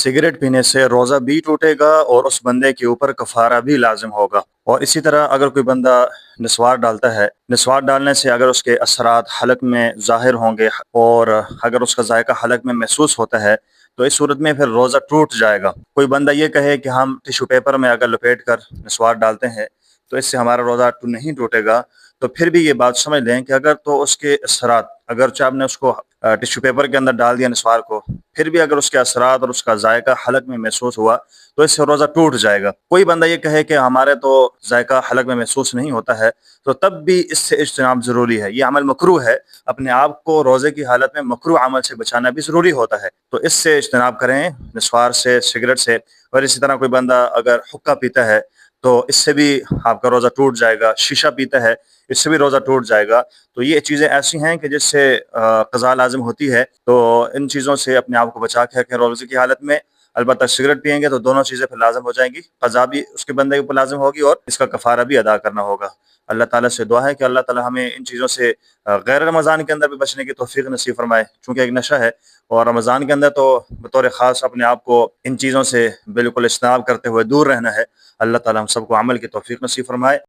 Cigarette पीने से रोज़ा भी टूटेगा और उस बंदे के ऊपर कफ़ारा भी लाज़िम होगा। और इसी तरह अगर कोई बंदा निस्वार डालता है, निस्वार डालने से अगर उसके असरात हलक में ज़ाहिर होंगे और अगर उसका ज़ायका हलक में महसूस होता है, तो इस सूरत में फिर रोज़ा टूट जाएगा। कोई बंदा ये कहे कि हम टिश्यू पेपर में अगर लपेट कर निस्वार डालते हैं, तो इससे हमारा रोज़ा नहीं टूटेगा, तो फिर भी ये बात समझ लें कि अगर तो उसके असरात, अगरचे आपने उसको टिश्यू पेपर के अंदर डाल दिया निस्वार को, फिर भी अगर उसके असरात और उसका जायका हलक में महसूस हुआ, तो इससे रोज़ा टूट जाएगा। कोई बंदा ये कहे कि हमारे तो जायका हलक में महसूस नहीं होता है, तो तब भी इससे इज्तिनाब ज़रूरी है। ये अमल मकरूह है, अपने आप को रोज़े की हालत में मकरूह अमल से बचाना भी ज़रूरी होता है, तो इससे इज्तिनाब करें, निस्वार से, सिगरेट से। और इसी तरह कोई बंदा अगर हुक्का पीता है, तो इससे भी आपका रोज़ा टूट जाएगा। शीशा पीता है, इससे भी रोज़ा टूट जाएगा। तो ये चीज़ें ऐसी हैं कि जिससे क़ज़ा लाज़िम होती है, तो इन चीज़ों से अपने आप को बचा के रखें रोज़े की हालत में। अलबत्ता सिगरेट पिएँगे तो दोनों चीज़ें फिर लाज़िम हो जाएँगी, क़ज़ा भी उसके बंदे के ऊपर लाज़िम होगी और इसका कफ़ारा भी अदा करना होगा। अल्लाह ताला से दुआ है कि अल्लाह ताला हमें इन चीज़ों से गैर रमज़ान के अंदर भी बचने की तौफ़ीक़ नसीब फ़रमाए, चूँकि एक नशा है। और रमज़ान के अंदर तो बतौर ख़ास अपने आप को इन चीज़ों से बिल्कुल इज्तिनाब करते हुए दूर रहना है। अल्लाह ताला हम सबको अमल की तौफ़ीक़ नसीब फ़रमाए।